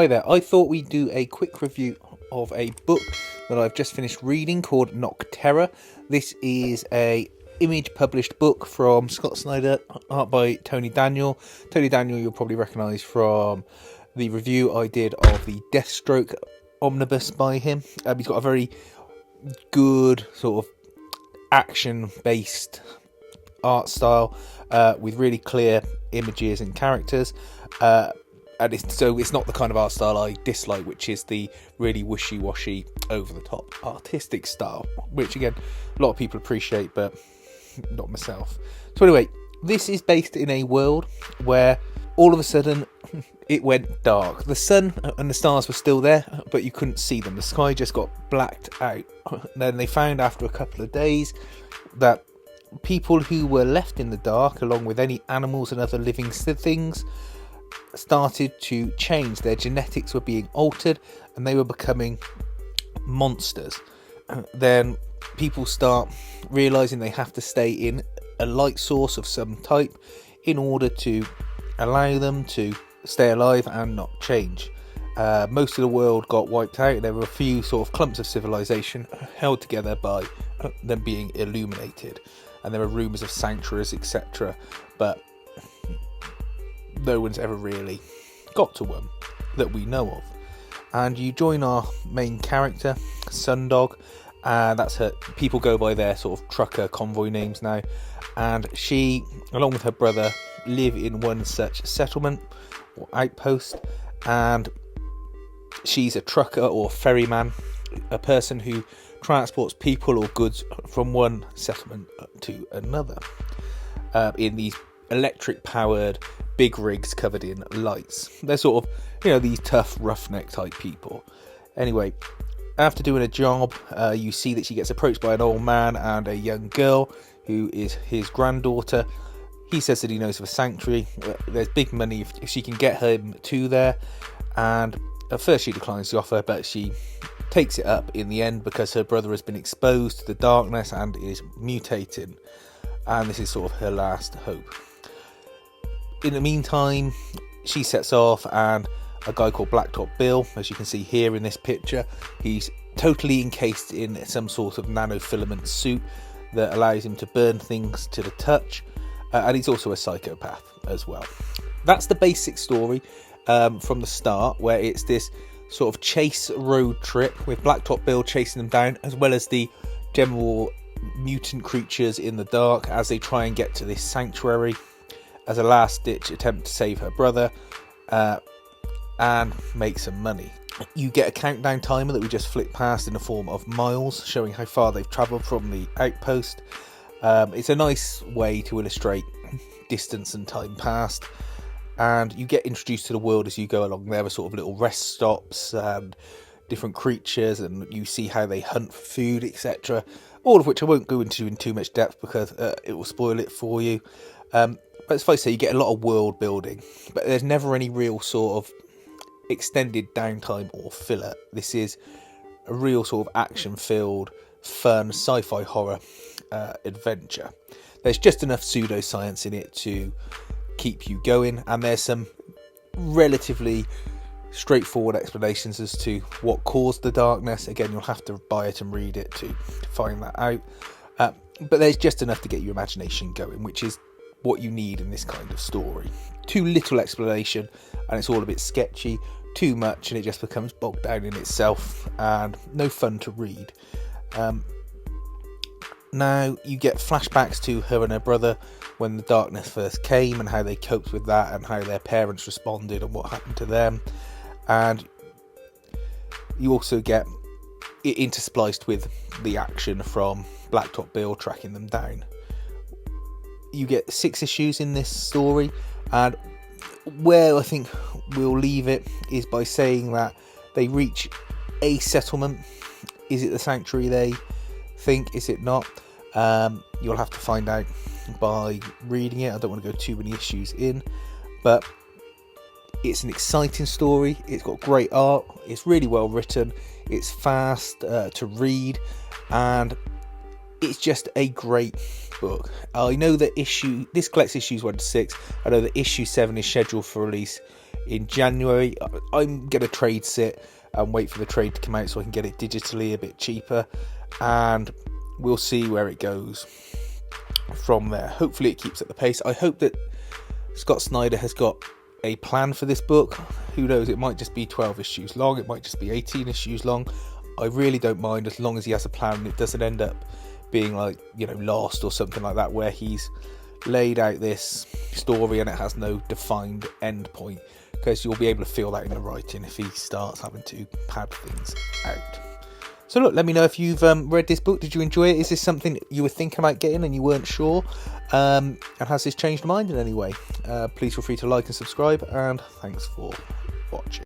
Hi there, I thought we'd do a quick review of a book that I've just finished reading called Nocterra. This is a image published book from Scott Snyder, art by Tony Daniel. Tony Daniel you'll probably recognise from the review I did of the Deathstroke omnibus by him. He's got a very good sort of action-based art style with really clear images and characters. And it's not the kind of art style I dislike, which is the really wishy-washy, over-the-top artistic style, which again, a lot of people appreciate, but not myself. So anyway, this is based in a world where all of a sudden it went dark. The sun and the stars were still there, but you couldn't see them. The sky just got blacked out. Then they found after a couple of days that people who were left in the dark, along with any animals and other living things, started to change. Their genetics were being altered and they were becoming monsters. Then people start realizing they have to stay in a light source of some type in order to allow them to stay alive and not change. Most of the world got wiped out. There were a few sort of clumps of civilization held together by them being illuminated, and there were rumours of sanctuaries, etc., but no one's ever really got to one that we know of. And you join our main character, Sundog, that's her. People go by their sort of trucker convoy names now, and she, along with her brother, live in one such settlement or outpost, and she's a trucker or ferryman, a person who transports people or goods from one settlement to another in these electric powered big rigs covered in lights. They're sort of, these tough roughneck type people. Anyway, after doing a job, you see that she gets approached by an old man and a young girl who is his granddaughter. He says that he knows of a sanctuary. There's big money if she can get him to there, and at first she declines the offer, but she takes it up in the end because her brother has been exposed to the darkness and is mutating, and this is sort of her last hope. In the meantime, she sets off, and a guy called Blacktop Bill, as you can see here in this picture, he's totally encased in some sort of nanofilament suit that allows him to burn things to the touch, and he's also a psychopath as well. That's the basic story from the start, where it's this sort of chase road trip with Blacktop Bill chasing them down, as well as the general mutant creatures in the dark as they try and get to this sanctuary as a last-ditch attempt to save her brother and make some money. You get a countdown timer that we just flick past in the form of miles, showing how far they've travelled from the outpost. It's a nice way to illustrate distance and time passed, and you get introduced to the world as you go along. There are sort of little rest stops and different creatures, and you see how they hunt for food, etc., all of which I won't go into in too much depth because it will spoil it for you. But as I say, you get a lot of world building, but there's never any real sort of extended downtime or filler. This is a real sort of action-filled, fun, sci-fi horror adventure. There's just enough pseudoscience in it to keep you going, and there's some relatively straightforward explanations as to what caused the darkness. Again, you'll have to buy it and read it to find that out. But there's just enough to get your imagination going, which is what you need in this kind of story. Too little explanation and it's all a bit sketchy. Too much and it just becomes bogged down in itself and no fun to read. Now you get flashbacks to her and her brother when the darkness first came and how they coped with that and how their parents responded and what happened to them. And you also get it interspliced with the action from Blacktop Bill tracking them down. You get 6 issues in this story, and where I think we'll leave it is by saying that they reach a settlement. Is it the sanctuary they think? Is it not? You'll have to find out by reading it. I don't want to go too many issues in, but it's an exciting story. It's got great art. It's really well written. It's fast to read, and it's just a great book. I know that this collects issues 1 to 6. I know that issue 7 is scheduled for release in January. I'm going to trade sit and wait for the trade to come out so I can get it digitally a bit cheaper, and we'll see where it goes from there. Hopefully it keeps at the pace. I hope that Scott Snyder has got a plan for this book. Who knows, it might just be 12 issues long, it might just be 18 issues long. I really don't mind as long as he has a plan and it doesn't end up being like, Lost or something like that, where he's laid out this story and it has no defined end point, because you'll be able to feel that in the writing if he starts having to pad things out. So look, let me know if you've read this book. Did you enjoy it? Is this something you were thinking about getting and you weren't sure? And has this changed your mind in any way? Please feel free to like and subscribe, and thanks for watching.